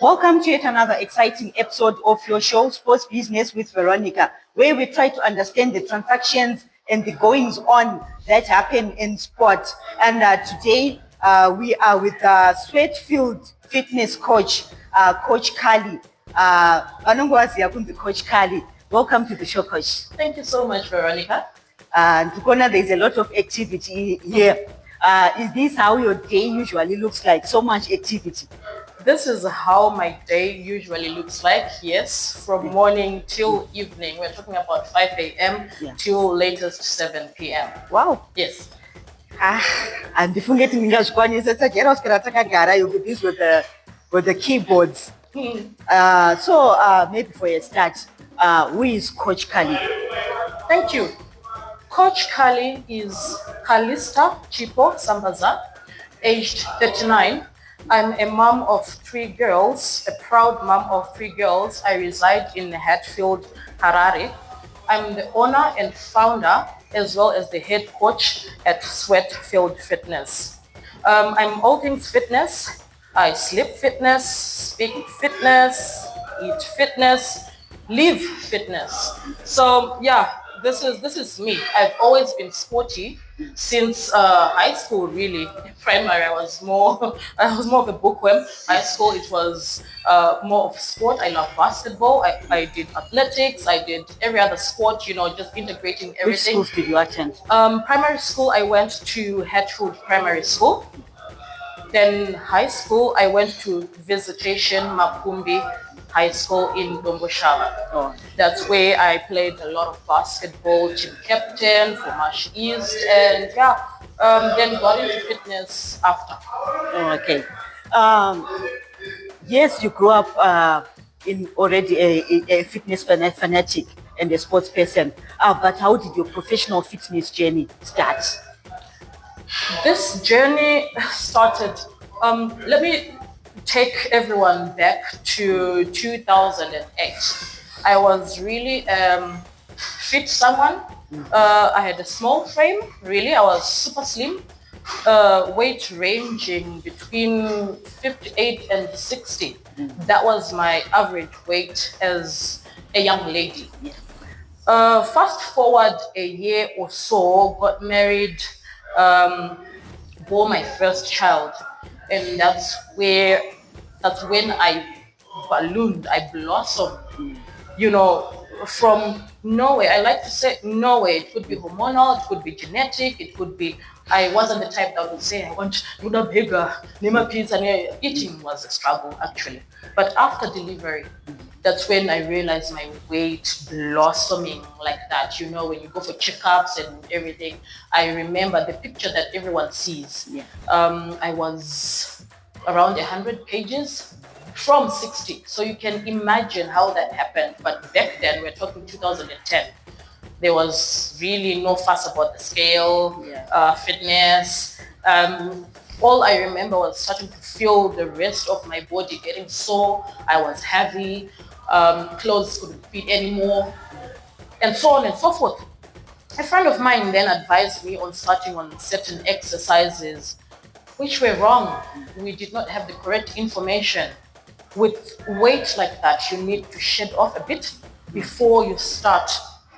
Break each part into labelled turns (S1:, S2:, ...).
S1: Welcome to yet another exciting episode of your show, Sports Business with Veronica, where we try to understand the transactions and the goings on that happen in sport. And today we are with Sweatfield fitness coach, Coach Callie. Coach Callie. Welcome to the show, Coach.
S2: Thank you so much, Veronica.
S1: And there's a lot of activity here. Is this how your day usually looks like? So much activity.
S2: This is how my day usually looks like, yes, from morning till evening. We're talking about 5 a.m. till latest 7 p.m.
S1: Wow.
S2: Yes.
S1: And before getting you'll be busy with the keyboards. So maybe for a start, who is Coach Callie?
S2: Thank you. Coach Callie is Calista Chipo Sambaza, aged 39. I'm a mom of 3 girls, a proud mom of 3 girls. I reside in Hatfield, Harare. I'm the owner and founder, as well as the head coach at Sweatfield Fitness. I'm all things fitness. I sleep fitness, speak fitness, eat fitness, live fitness. So yeah, this is me. I've always been sporty since high school. Really, primary I was more of a bookworm. High school it was more of sport. I love basketball. I did athletics. I did every other sport. Just integrating everything.
S1: Which schools did you attend?
S2: Primary school I went to Hatfield Primary School. Then high school I went to Visitation Makumbi High School in Domboshala.
S1: Oh.
S2: That's where I played a lot of basketball, team captain for Marsh East, and then got into fitness after.
S1: Oh, okay. Yes, you grew up in already a fitness fanatic and a sports person. But how did your professional fitness journey start?
S2: This journey started. Let me take everyone back to 2008. I was really fit someone. I had a small frame, really. I was super slim. Weight ranging between 58 and 60. That was my average weight as a young lady. Fast forward a year or so, got married, bore my first child, and that's when I ballooned, I blossomed, from nowhere. I like to say nowhere. It could be hormonal, it could be genetic, it could be, I wasn't the type that would say, I want to bigger, Nima pizza. Eating was a struggle, actually. But after delivery, that's when I realized my weight blossoming like that. When you go for checkups and everything, I remember the picture that everyone sees. I was around 100 kgs from 60. So you can imagine how that happened. But back then, we're talking 2010. There was really no fuss about the scale, fitness. All I remember was starting to feel the rest of my body getting sore. I was heavy. Clothes couldn't fit anymore, and so on and so forth. A friend of mine then advised me on starting on certain exercises, which were wrong. We did not have the correct information. With weight like that, you need to shed off a bit before you start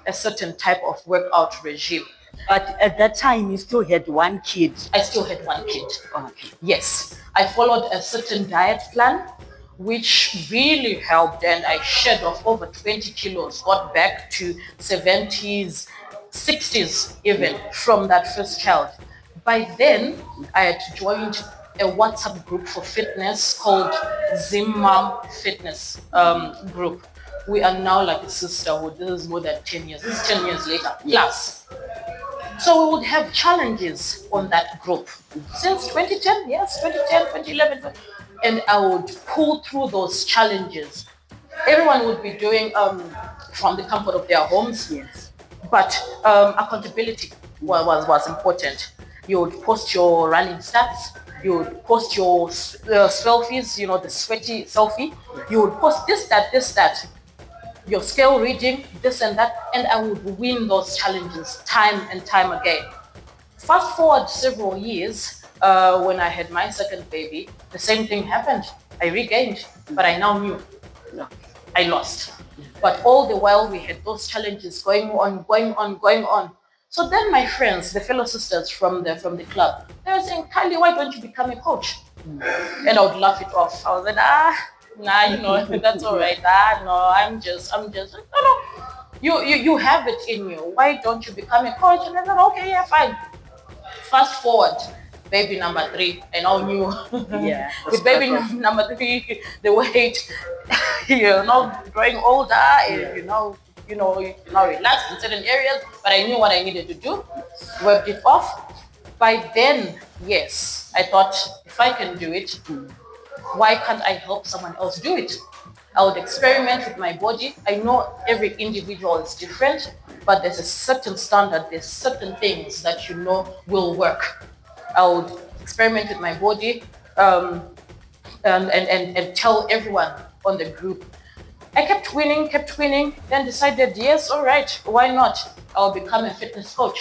S2: a certain type of workout regime.
S1: But at that time, you still had 1 kid.
S2: I still had 1 kid.
S1: Okay.
S2: Yes. I followed a certain diet plan, which really helped, and I shed off over 20 kilos, got back to 70s, 60s even from that first child. By then, I had joined a WhatsApp group for fitness called Zimam Fitness group. We are now like a sisterhood. This is more than 10 years. This is 10 years later, plus. So we would have challenges on that group. Since 2010, 2011, and I would pull through those challenges. Everyone would be doing from the comfort of their homes, but accountability was important. You would post your running stats, you would post your selfies, the sweaty selfie. You would post this, that, your scale reading, this and that, and I would win those challenges time and time again. Fast forward several years, When I had my second baby, the same thing happened. I regained, but I now knew I lost. But all the while we had those challenges going on, going on, going on. So then my friends, the fellow sisters from the club, they were saying, Callie, why don't you become a coach? And I would laugh it off. I was like, nah, that's all right. No, no. You have it in you. Why don't you become a coach? And I said, okay, yeah, fine. Fast forward, baby number 3, I now knew.
S1: Yeah.
S2: With baby number 3, the weight, growing older, and you now relaxed in certain areas. But I knew what I needed to do. Worked it off. By then, yes, I thought if I can do it, why can't I help someone else do it? I would experiment with my body. I know every individual is different, but there's a certain standard, there's certain things that will work. I would experiment with my body and tell everyone on the group. I kept winning, then decided, yes, all right, why not? I'll become a fitness coach.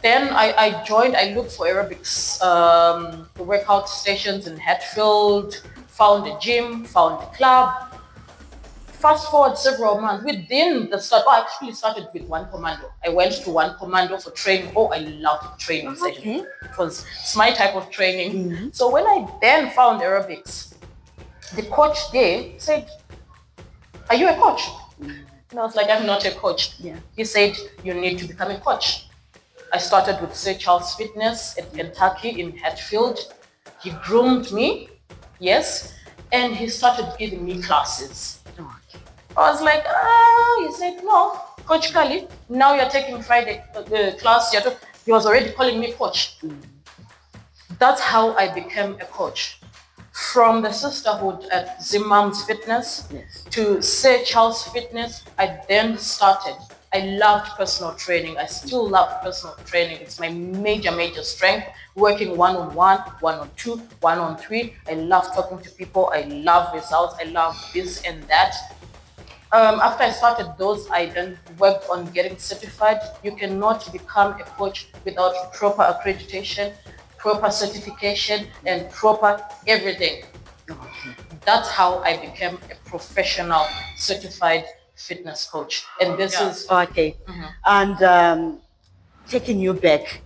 S2: Then I joined, I looked for aerobics workout stations in Hatfield, found a gym, found a club. Fast forward several months, within the start, I actually started with One Commando. I went to One Commando for training. Oh, I loved training sessions. It's my type of training. So when I then found aerobics, the coach there said, are you a coach? And I was like, I'm not a coach.
S1: Yeah.
S2: He said, you need to become a coach. I started with Sir Charles Fitness at Kentucky in Hatfield. He groomed me, yes, and he started giving me classes. I was like, he said, no, Coach Callie, now you're taking Friday class. He was already calling me coach. That's how I became a coach. From the sisterhood at Zimam's Fitness to Sir Charles Fitness, I then started. I loved personal training. I still love personal training. It's my major strength. Working one-on-one, one-on-two, one-on-three. I love talking to people. I love results. I love this and that. After I started those, I then worked on getting certified. You cannot become a coach without proper accreditation, proper certification, and proper everything. That's how I became a professional certified fitness coach. And this is
S1: okay. And taking you back,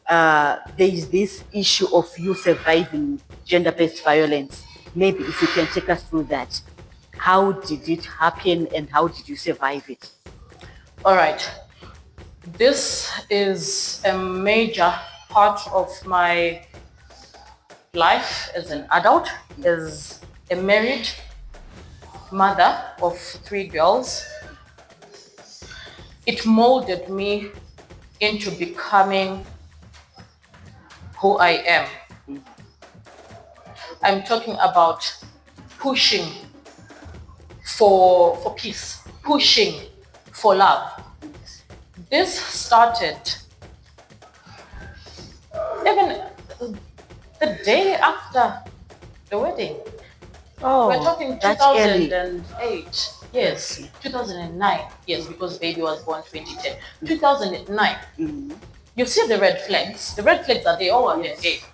S1: there is this issue of you surviving gender-based violence. Maybe if you can take us through that. How did it happen and how did you survive it?
S2: all right. This is a major part of my life as an adult, as a married mother of 3 girls. It molded me into becoming who I am. I'm talking about pushing for peace, pushing for love. This started even the day after the wedding.
S1: Oh,
S2: We're talking
S1: that's early.
S2: 2008. Yes, 2009. Yes, because baby was born 2010. 2009. You see the red flags. The red flags are there. Oh,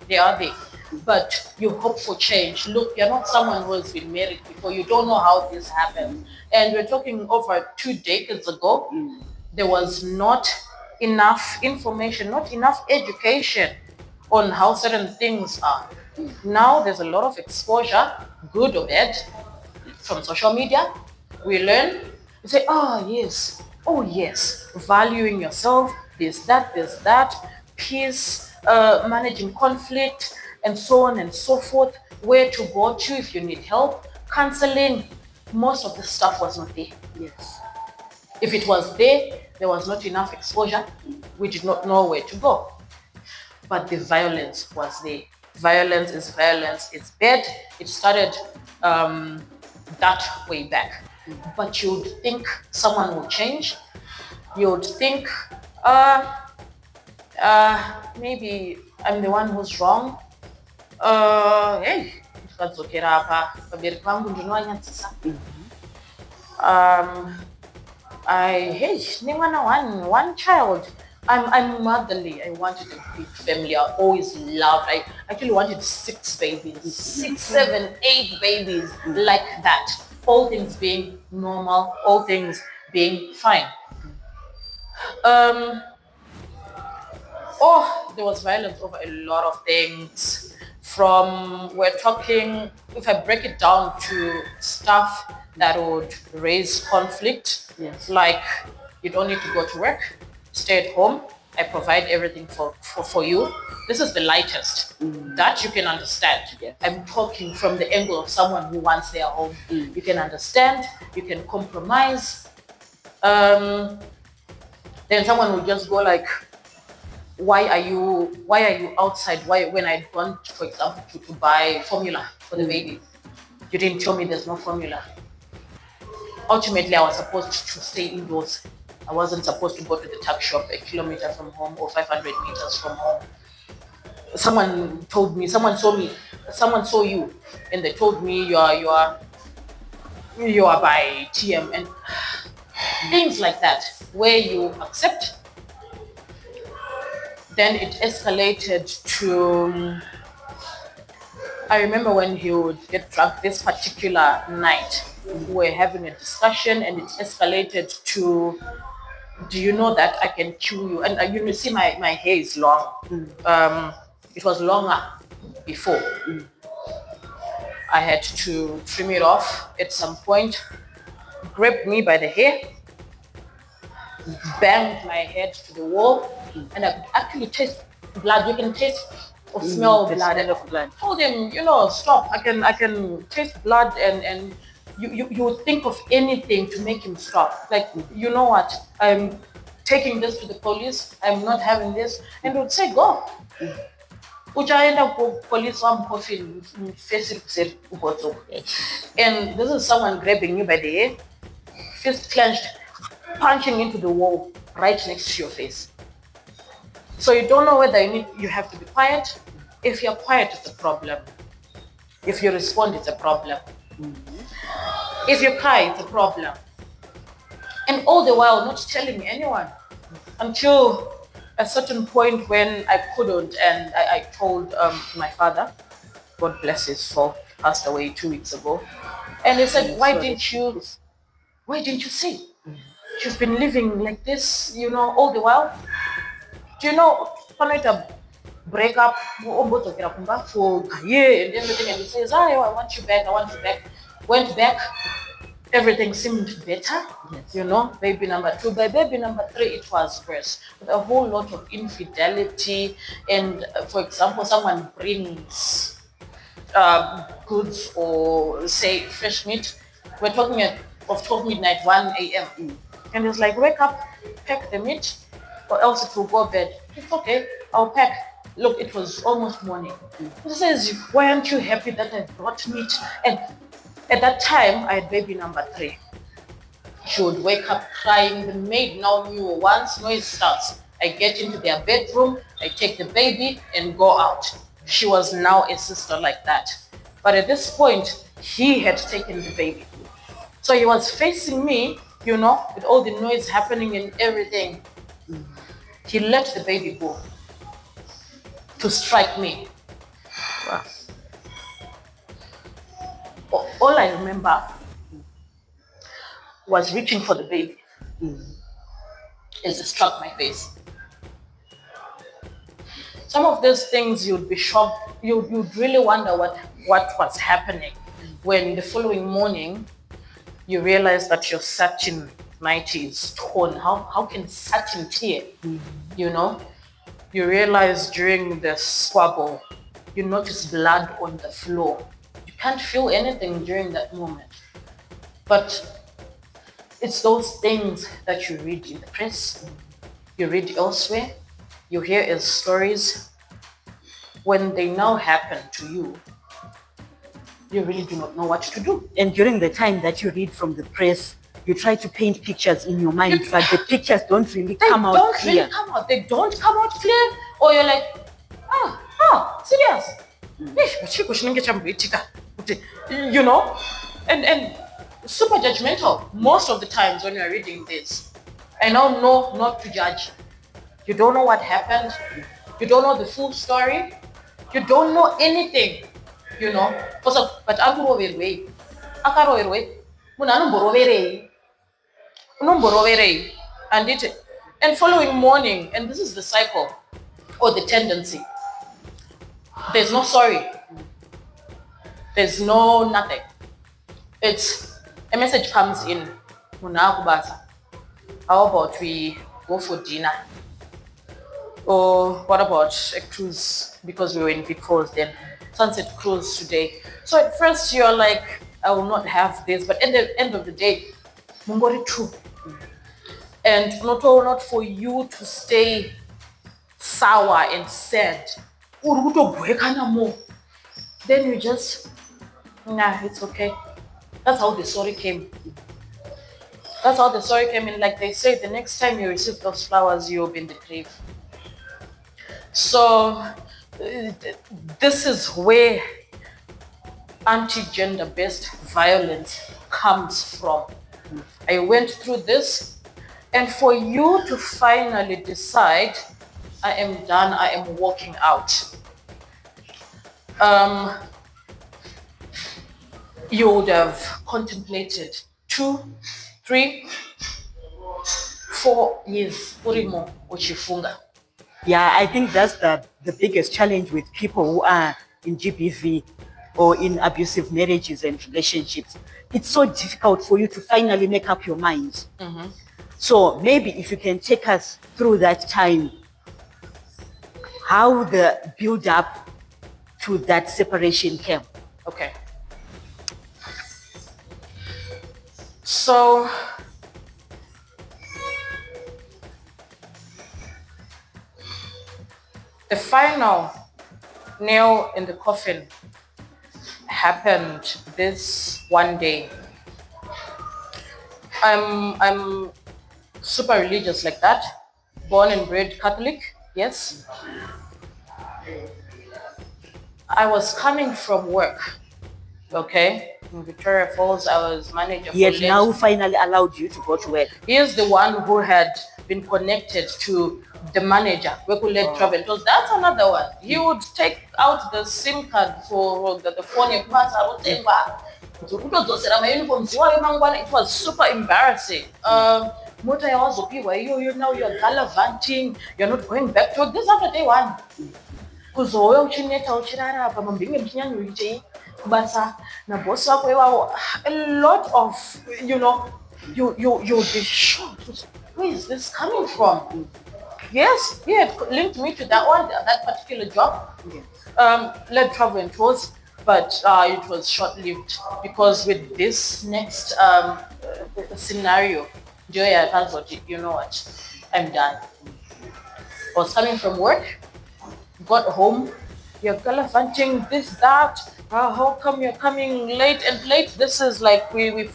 S2: they are there. But you hope for change. Look, you're not someone who has been married before. You don't know how this happened. And we're talking over 2 decades ago. There was not enough information, not enough education on how certain things are. Now there's a lot of exposure, good or bad, from social media. We learn, we say, oh yes, valuing yourself, this, that, peace, managing conflict, and so on and so forth, where to go to if you need help, counseling. Most of the stuff was not there.
S1: Yes.
S2: If it was there, there was not enough exposure. We did not know where to go. But the violence was there. Violence is violence. It's bad. It started that way back. But you'd think someone will change. You'd think, maybe I'm the one who's wrong. Hey, one child. I'm motherly. I wanted a big family. I always loved. I actually wanted 6 babies, 6, 7, 8 babies, like that. All things being normal, all things being fine. Um, oh, there was violence over a lot of things. From we're talking, if I break it down to stuff that would raise conflict,
S1: Yes.
S2: like you don't need to go to work, stay at home, I provide everything for you. This is the lightest. That you can understand.
S1: Yes.
S2: I'm talking from the angle of someone who wants their home. You can understand, you can compromise. Then someone will just go like, why are you outside? Why, when I want, for example, to buy formula for the baby, you didn't tell me there's no formula. Ultimately, I was supposed to stay indoors. I wasn't supposed to go to the tuck shop a kilometer from home or 500 meters from home. Someone told me, someone saw you, and they told me you are by TM, and things like that, where you accept. Then it escalated to, I remember when he would get drunk this particular night, we were having a discussion and it escalated to, do you know that I can chew you? And you see my hair is long. It was longer before. I had to trim it off at some point, grabbed me by the hair, banged my head to the wall, and I could actually taste blood. You can taste or smell
S1: the
S2: blood.
S1: smell of blood.
S2: Told him, stop. I can taste blood, and you would think of anything to make him stop. Like, you know what? I'm taking this to the police. I'm not having this, and he would say, go. Police and this is someone grabbing you by the hair, fist clenched, punching into the wall right next to your face. So you don't know whether you have to be quiet. If you're quiet, it's a problem. If you respond, it's a problem. If you cry, it's a problem. And all the while, not telling anyone until a certain point when I couldn't, and I told my father, God bless his soul, passed away 2 weeks ago, and he said, why didn't you say? You've been living like this, all the while. Do you know, Panita break up for a year and everything, and he says, I want you back, went back, everything seemed better.
S1: Yes.
S2: Baby number 2. By baby number 3, it was worse, with a whole lot of infidelity. And for example, someone brings goods or say fresh meat. We're talking of 12 midnight, 1 a.m. And it's like, wake up, pack the meat, or else it will go bad. It's okay, I'll pack. Look, it was almost morning. He says, why aren't you happy that I brought meat? And at that time, I had baby number 3. She would wake up crying. The maid now knew once noise starts, I get into their bedroom, I take the baby and go out. She was now a sister like that. But at this point, he had taken the baby. So he was facing me, with all the noise happening and everything. He let the baby go to strike me.
S1: Wow.
S2: All I remember was reaching for the baby as it struck my face. Some of those things you'd be shocked, you'd really wonder what was happening when the following morning you realize that your satin nightie is torn. How can satin tear? You realize during the squabble, you notice blood on the floor. You can't feel anything during that moment. But it's those things that you read in the press, you read elsewhere, you hear as stories. When they now happen to you, you really do not know what to do.
S1: And during the time that you read from the press, you try to paint pictures in your mind, but the pictures don't really come out clear.
S2: They don't come out clear, or you're like, serious? And super judgmental most of the times when you're reading this. I now know not to judge. You don't know what happened. You don't know the full story. You don't know anything, you know. But akuroverwei. Akaroverwei. Munhu anomboroverei. Unomboroverei. And following morning, and this is the cycle or the tendency. There's no sorry. There's no nothing. It's a message comes in. How about we go for dinner? Or what about a cruise? Because we were in Big Falls then. Sunset cruise today. So at first you're like, I will not have this, but at the end of the day, mungori true. And not for you to stay sour and sad. Then you just, nah, it's okay. That's how the story came. That's how the story came in. Like they say, the next time you receive those flowers, you'll be in the grave. So this is where anti-gender based violence comes from. I went through this, and for you to finally decide, I am done, I am walking out. You would have contemplated 2, 3, 4 years, urimo uchifunga.
S1: Yeah, I think that's the biggest challenge with people who are in GBV or in abusive marriages and relationships. It's so difficult for you to finally make up your mind. So maybe if you can take us through that time, how the build up to that separation came.
S2: Okay. So the final nail in the coffin happened this one day. I'm super religious like that, born and bred Catholic, yes. I was coming from work, okay, in Victoria Falls. I was manager for
S1: Yet now finally allowed you to go to work.
S2: He is the one who had been connected to the manager, Wekuled Travel. Because that's another one. He would take out the SIM card for the phone. It was super embarrassing. You now you're gallivanting, you're not going back to work. This is after day one. A lot of, you'll be shocked. Where is this coming from? Yes, he had linked me to that one, that particular job. Led travel and tours, but it was short-lived because with this next scenario, you know what, I'm done. I was coming from work, got home, you're gallivanting, this, that. How come you're coming late and late? This is like we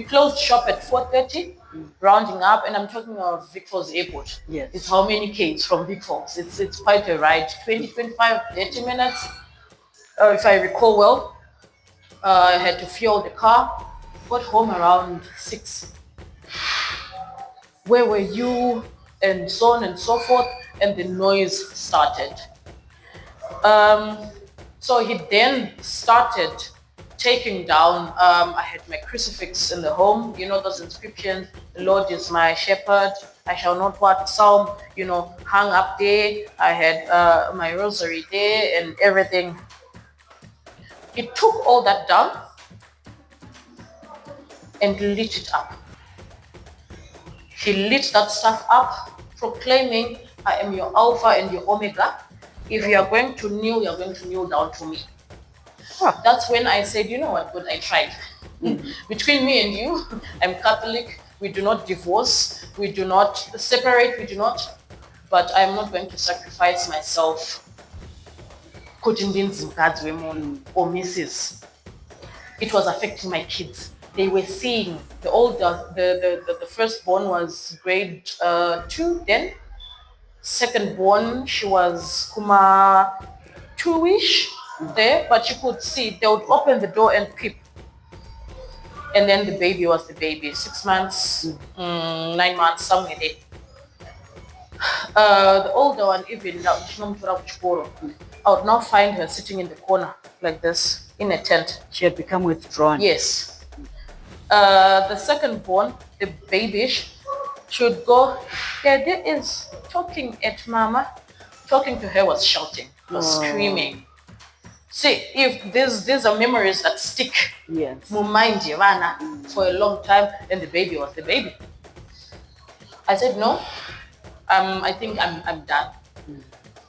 S2: closed shop at 4:30, rounding up, and I'm talking of Vic Falls Airport.
S1: Yes.
S2: It's how many Ks from Vic Falls? It's quite a ride, 20, 25, 30 minutes, if I recall well. I had to fuel the car, got home around 6. Where were you? And so on and so forth, and the noise started. So he then started taking down, I had my crucifix in the home, those inscriptions, the Lord is my shepherd, I shall not want Psalm, hung up there. I had my rosary there and everything. He took all that down and lit it up. He lit that stuff up, proclaiming, I am your Alpha and your Omega. If you are going to kneel, you're going to kneel down to me. That's when I said, you know what, good, I tried. Between me and you, I'm Catholic. We do not divorce. We do not separate. We do not. But I'm not going to sacrifice myself. Or Mrs. It was affecting my kids. They were seeing the older, the firstborn was grade 2 then. Second born, she was kuma 2-ish there, but you could see they would open the door and peep. And then the baby was the baby, 6 months, 9 months, somewhere there. The older one, even now, I would now find her sitting in the corner like this in a tent.
S1: She had become withdrawn.
S2: Yes. The second born, the baby, should go. Daddy is talking at mama. Talking to her was shouting, was screaming. See, if these are memories that stick,
S1: Yes.
S2: mind for a long time, and the baby was the baby. I said no. I think I'm done.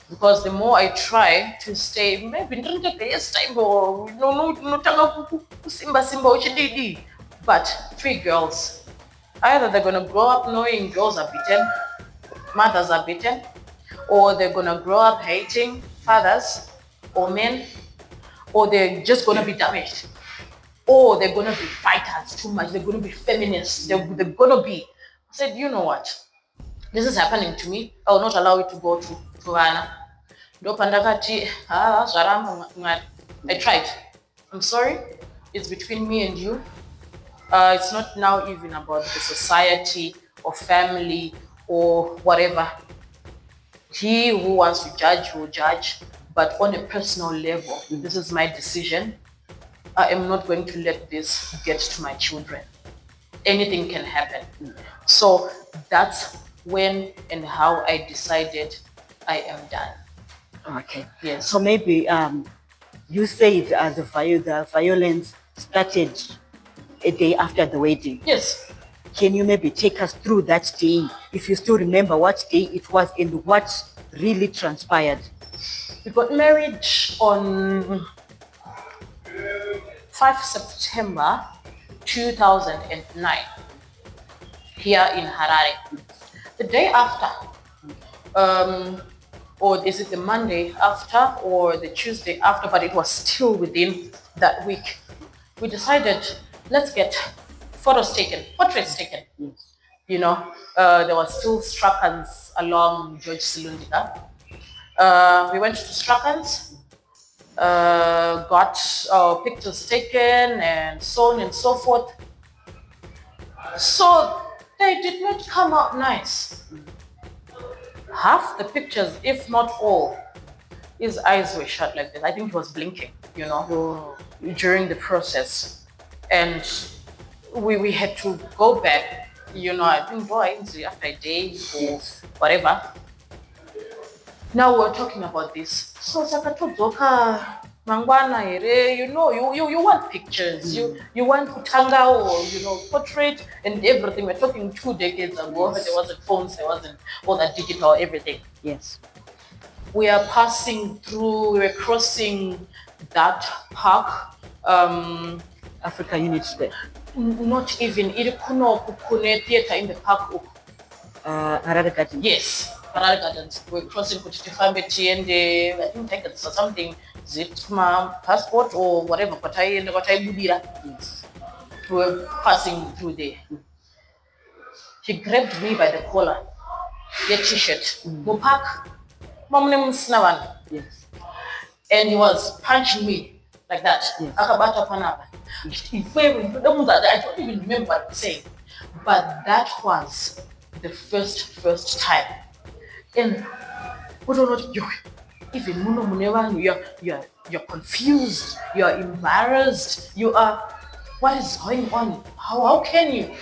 S2: Because the more I try to stay, maybe or simba, but three girls. Either they're gonna grow up knowing girls are beaten, mothers are beaten, or they're gonna grow up hating fathers or men, or they're just gonna be damaged, or they're gonna be fighters too much, they're gonna be feminists, they're gonna be. I said, you know what? This is happening to me. I will not allow it to go to Anna. I tried. I'm sorry. It's between me and you. It's not now even about the society or family or whatever. He who wants to judge will judge, but on a personal level, this is my decision. I am not going to let this get to my children. Anything can happen. So that's when and how I decided I am done.
S1: Okay.
S2: Yes.
S1: So maybe you said the violence started a day after the wedding.
S2: Yes.
S1: Can you maybe take us through that day, if you still remember what day it was and what really transpired?
S2: We got married on 5 September 2009 here in Harare. The day after, or is it the Monday after or the Tuesday after, but it was still within that week, we decided, let's get portraits taken.
S1: Yes.
S2: You know, there were still Strachan's along George Silundika. We went to Strachan's, got our pictures taken and so on and so forth. So they did not come out nice. Half the pictures, if not all, his eyes were shut like this. I think he was blinking, during the process. And we had to go back, I think after a day or whatever. Now we're talking about this. So Sakatozoka Mangwana here, you want pictures, you want kutanga or portrait and everything. We're talking 2 decades ago. Yes. There wasn't phones, there wasn't all that digital everything.
S1: Yes.
S2: We are passing through, we're crossing that park.
S1: Africa Unit Square.
S2: Not even Kune theater in the park.
S1: Harare Garden.
S2: Yes. Harare Gardens. We're crossing Kutifambe Tiende, I think tickets or something, Zitma passport or whatever, yes. We're passing through there. He grabbed me by the collar, your t-shirt, Mupak,
S1: yes.
S2: And he was punching me like that.
S1: Yes.
S2: I don't even remember what he said, but that was the first time. And even you're confused, you're embarrassed, you are, what is going on? How can you,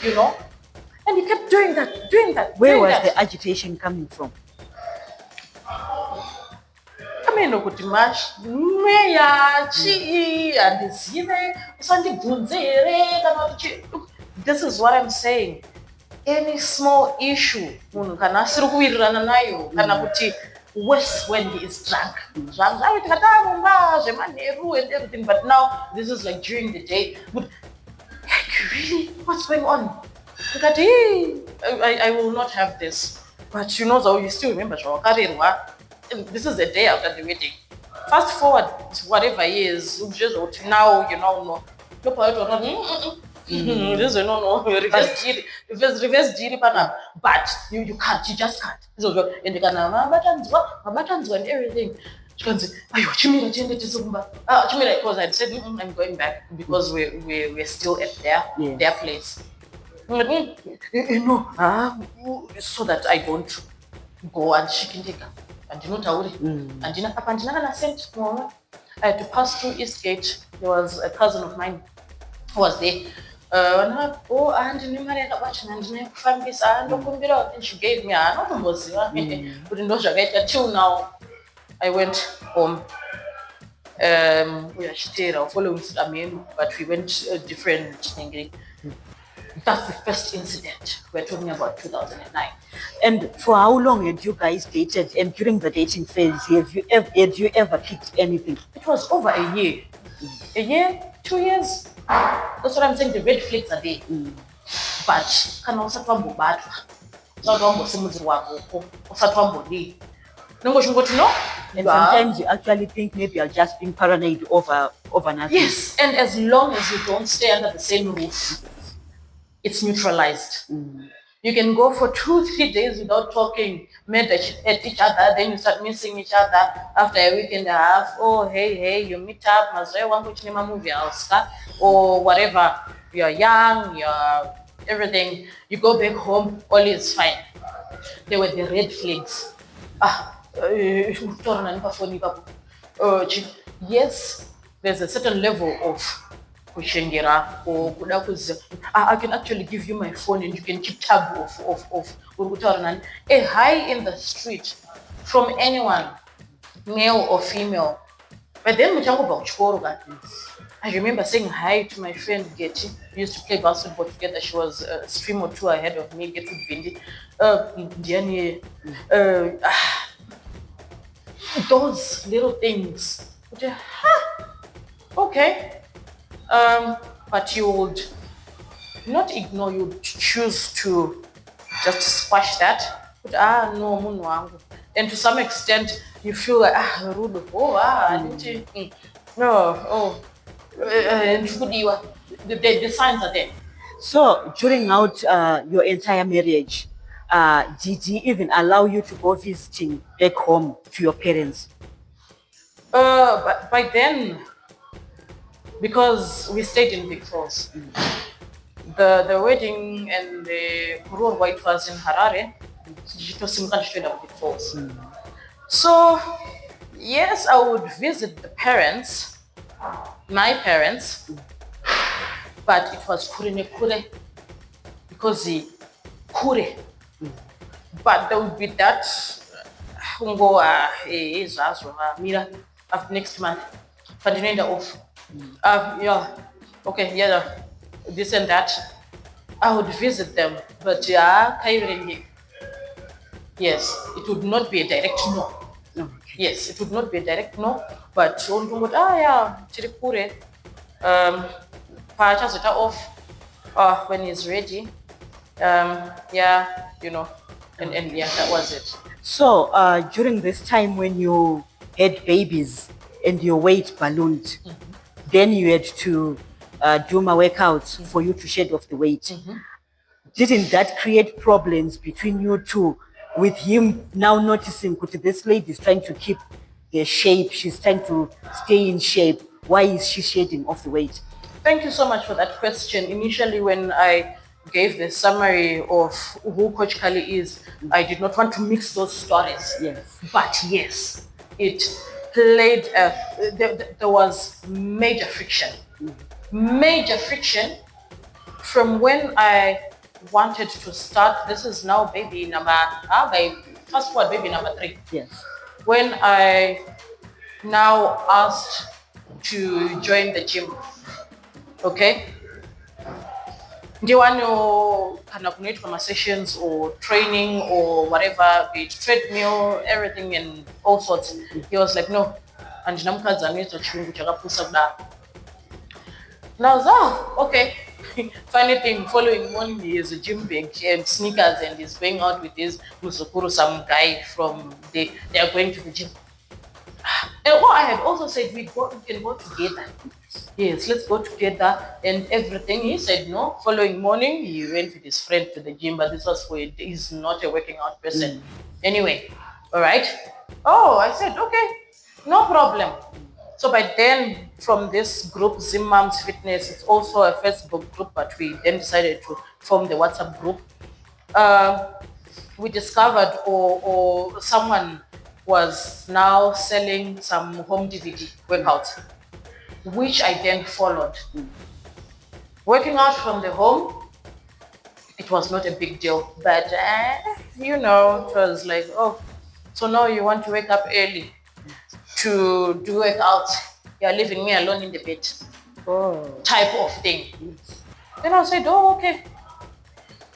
S2: And he kept doing that.
S1: Where was the agitation coming from?
S2: Ukuthi mash meya chi andizive usandibvunzere kana kuti this is what I'm saying. Any small issue munhu kana asiri kuwirirana nayo kana kuti worse when he is drunk. And everything, but now this is like during the day. But like, really, what's going on? I will not have this. But so you still remember this is the day after the wedding. Fast forward to whatever years, just now, no. This is no, reverse Giri, but you can't, you just can't. So, and you can buttons and everything. She can say, because I said I'm going back because we're still at their place. So that I don't go and shikindika. And you know Tauri. And you know Apandina sent I had to pass through Eastgate. There was a cousin of mine who was there. Oh, and and she gave me till now I went home. We are following Amen, but we went different. That's the first incident. We're talking about 2009.
S1: And for how long had you guys dated? And during the dating phase, had you ever picked anything?
S2: It was over a year. A year, 2 years. That's what I'm saying. The red flags are there. But can also come back. Not one simultaneously wako. Also come leave. No,
S1: And sometimes you actually think maybe you're just being paranoid over nothing.
S2: yes, and as long as you don't stay under the same roof, it's neutralized. You can go for 2-3 days without talking, mad at each other, then you start missing each other after a week and a half. Oh, hey, you meet up, movie house, or whatever. You're young, you're everything. You go back home, all is fine. There were the red flags. Yes, there's a certain level of kushengera or I can actually give you my phone and you can keep tab of a hi in the street from anyone, male or female. But then I remember saying hi to my friend Getty. We used to play basketball together. She was a stream or two ahead of me. Get with Vindi. Those little things. Okay. But you would not ignore, you would choose to just squash that. But no, munwangu. And to some extent, you feel like rude. And the signs are there.
S1: So during out your entire marriage, did he even allow you to go visiting back home to your parents?
S2: But by then, because we stayed in Big Falls, the wedding and the Kurur White was in Harare. It was in Big Falls. So yes, I would visit the parents, my parents, but it was kure because the kure. But there would be that mira after next month. Continue off. Yeah, okay, yeah, this and that. I would visit them, but yeah, yes, it would not be a direct no.
S1: Okay.
S2: Yes, it would not be a direct no, but yeah, chirikure. Pachazota off when he's ready. Yeah, and yeah, that was it.
S1: So during this time when you had babies and your weight ballooned, then you had to do my workouts for you to shed off the weight. Didn't that create problems between you two, with him now noticing that this lady is trying to keep the shape, she's trying to stay in shape, why is she shedding off the weight?
S2: Thank you so much for that question. Initially, when I gave the summary of who Coach Callie is, I did not want to mix those stories.
S1: Yes.
S2: But yes, it played, there was major friction. Major friction from when I wanted to start. This is now baby number, fast forward baby number 3.
S1: Yes.
S2: When I now asked to join the gym. Okay. Do you want to kind of need conversations or training or whatever, be it treadmill, everything and all sorts? He was like, no. And now okay. Funny thing, following morning he is a gym bag and sneakers and he's going out with his Musukuru, some guy from they are going to the gym. And what I had also said, we can go together. Yes, let's go together and everything. He said no. Following morning, he went with his friend to the gym, but this was for he's not a working out person. Anyway, all right. Oh, I said, okay, no problem. So by then, from this group, Zim Moms Fitness, it's also a Facebook group, but we then decided to form the WhatsApp group. we discovered, or someone was now selling some home DVD workouts, which I then followed. Working out from the home, it was not a big deal, but it was like, oh, so now you want to wake up early to do workouts, you're leaving me alone in the bed, type of thing. Then I said, oh, okay,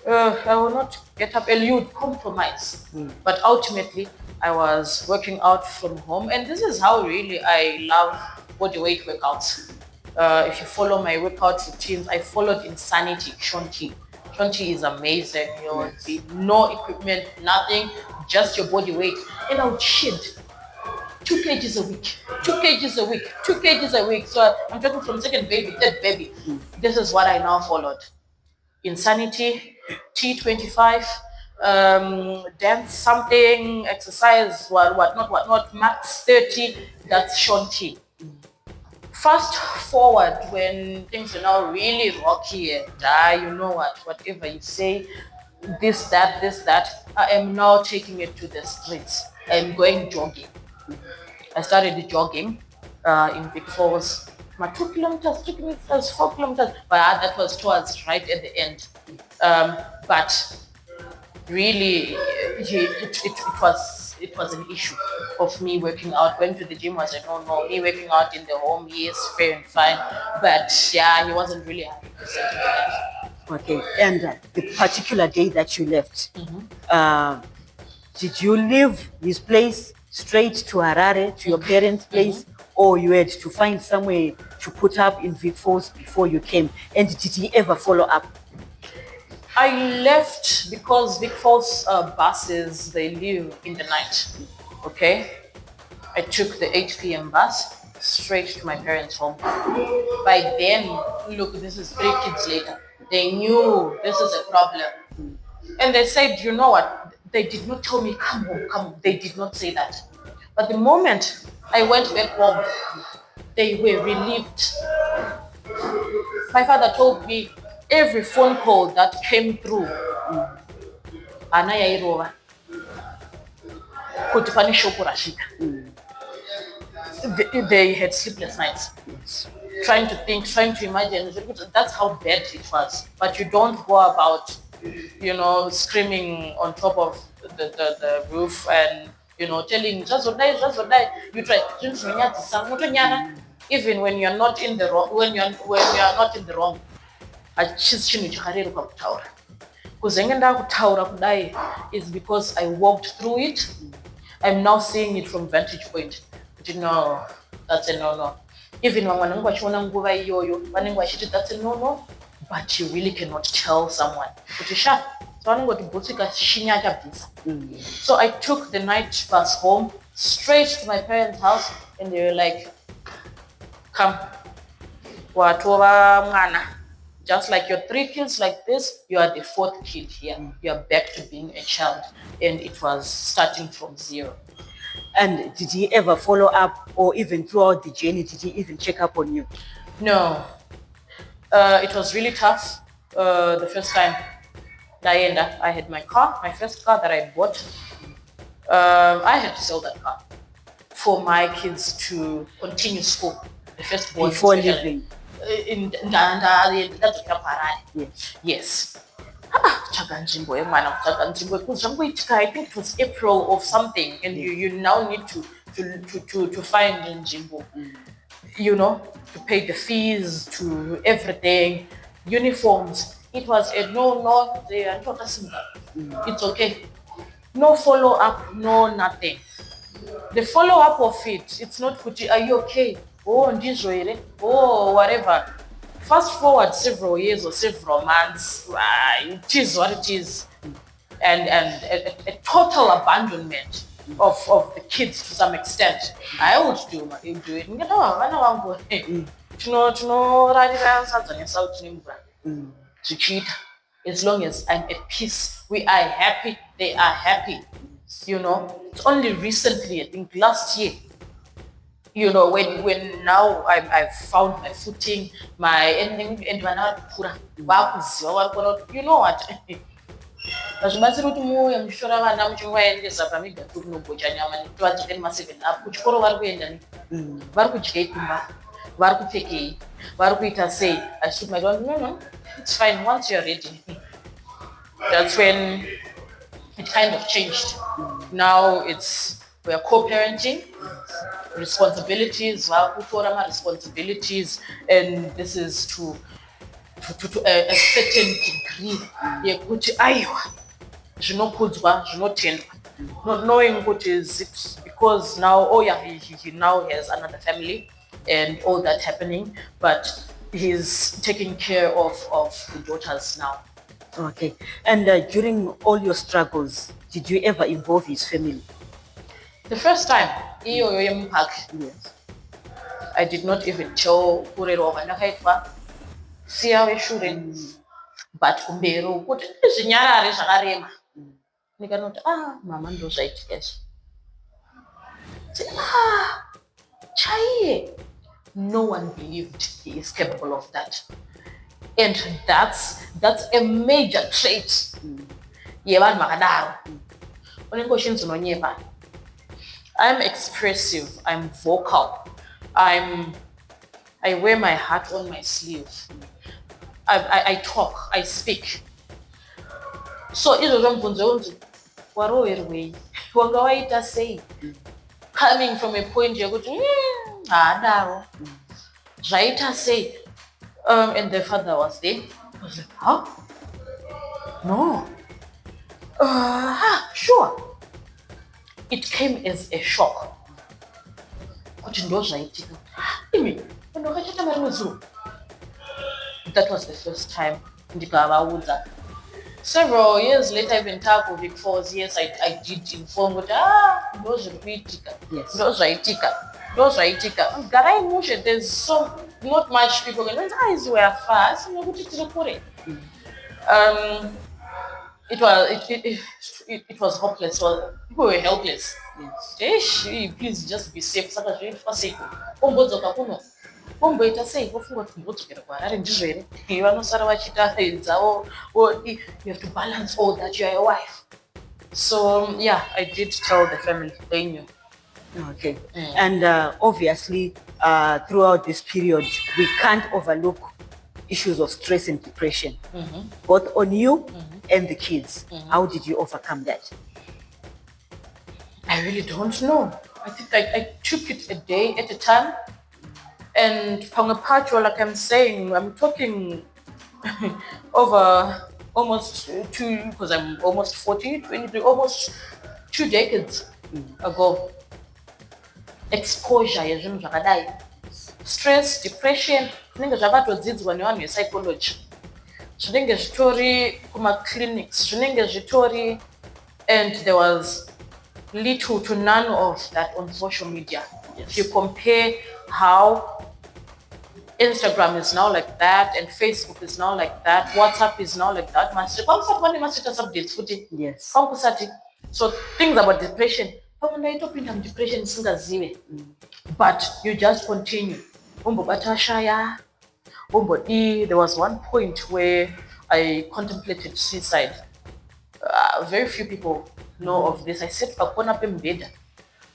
S2: I will not get up early. You would compromise. But ultimately, I was working out from home. And this is how really I love body weight workouts. If you follow my workout routines, I followed Insanity, Shonti. Shonti is amazing. Be no equipment, nothing, just your body weight. And I would shed 2 kgs a week, 2 kgs a week, 2 kgs a week. So I'm talking from second baby, third baby. This is what I now followed. Insanity, T25, dance something, exercise, whatnot, max 30, that's Shonti. Fast forward when things are now really rocky and you know what, whatever you say, this, that, I am now taking it to the streets. I'm going jogging. I started jogging in Big Falls. My 2 kilometers, 3 kilometers, 4 kilometers, but that was towards right at the end. But really, it was an issue of me working out. Going to the gym was a no. Me working out in the home, yes, fair and fine. But yeah, he wasn't really 100% with that.
S1: Okay, and the particular day that you left, did you leave his place straight to Harare, to your parents' place, or you had to find somewhere to put up in Vic Falls before you came? And did he ever follow up?
S2: I left because Vic Falls buses, they leave in the night, okay? I took the 8 p.m. bus straight to my parents' home. By then, look, this is 3 kids later. They knew this is a problem. And they said, you know what? They did not tell me, come home, come home. They did not say that. But the moment I went back home, they were relieved. My father told me every phone call that came through, Ana yairova, kuti pane shoko rashika. They had sleepless nights. Trying to think, trying to imagine. That's how bad it was. But you don't go about, screaming on top of the roof and, telling, just what die. You try. Even when you're not in the wrong, when you're not in the wrong. Is because I walked through it. I'm now seeing it from vantage point. But no, that's a no. Even when that's a no. But you really cannot tell someone. So I took the night bus home, straight to my parents' house, and they were like, come, just like your 3 kids like this, you are the 4th kid here. You are back to being a child. And it was starting from 0.
S1: And did he ever follow up, or even throughout the journey, did he even check up on you?
S2: No. It was really tough. The first time I had my car, my first car that I bought. I had to sell that car for my kids to continue school. The first boy.
S1: Before leaving.
S2: Yes. I think it was April of something, and you now need to find Njimbo, to pay the fees, to everything, uniforms. It was a no, it's okay. No follow up, no nothing. The follow up of it's not good. Are you okay? Oh, whatever. Fast forward several years or several months, it is what it is. And a total abandonment of the kids to some extent. I would do it. To cheat. As long as I'm at peace, we are happy, they are happy. It's only recently, I think last year, when now I've found my footing, my ending, and you know what? Azvibatsiri kuti muuye muchitora vana muchivaendesa pamigatu kunogocha nyama nekuti vadzokere ma7 up kuchikoro vari kuenda nei, vari kudyei kumba, vari kupfekei, vari kuita sei. I told my daughter, no, it's fine. Once you're ready, that's when it kind of changed. Now we're co-parenting, responsibilities, responsibilities, and this is to a certain degree. Yekuti aiwa zvinokudzwa zvinotendwa, not knowing what is it, because now he now has another family and all that happening, but he's taking care of the daughters now.
S1: Okay. And during all your struggles, did you ever involve his family?
S2: The first time, yes, I did not even tell Kurero Vanakaitwa, see how sure, but Kumbero put Zinyara Zagarema. Nikanot, Mama knows right, yes. Chai. No one believed he is capable of that. And that's a major trait. Yevan Makadaro. I'm expressive, I'm vocal, I wear my heart on my sleeve. I talk, I speak. So say coming from a point you're going to say, and the father was there. I was like, huh? No. Sure. It came as a shock. That was the first time. Several years later, even Taco Big Falls, yes, I did inform with those Ritika. Yes. Those Ritika. Garai Musha, there's not much people can eyes were fast, it was hopeless. Well, people were helpless. Yes. Please just be safe. You have to balance all that. You're a wife. So yeah, I did tell the family. They knew.
S1: Okay. And obviously, throughout this period, we can't overlook issues of stress and depression, both on you and the kids. How did you overcome that?
S2: I really don't know. I think I took it a day at a time. And Pangapacho, like I'm saying, I'm talking over almost because I'm almost 40, 23, almost 2 decades ago. Exposure, stress, depression, psychology. Story, clinics, and there was little to none of that on social media. Yes. If you compare how Instagram is now like that, and Facebook is now like that, WhatsApp is now like that. Yes. So things about depression, but you just continue. There was one point where I contemplated suicide. Very few people know of this. I said,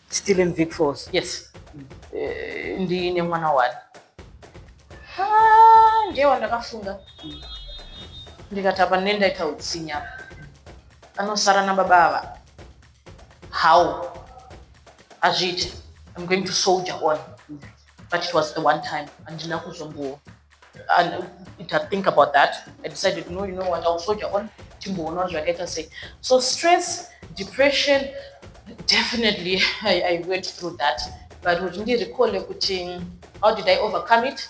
S1: still in Vic Falls?
S2: Yes. In the 101. Ndakafunga ndikatapa nendaita utsinya anosara nababa how azviti I'm going to soldier on, but it was the one time and I think about that. I decided, no, you know what, I'll soldier on. So stress, depression, definitely I went through that, but would you recall how did I overcome it?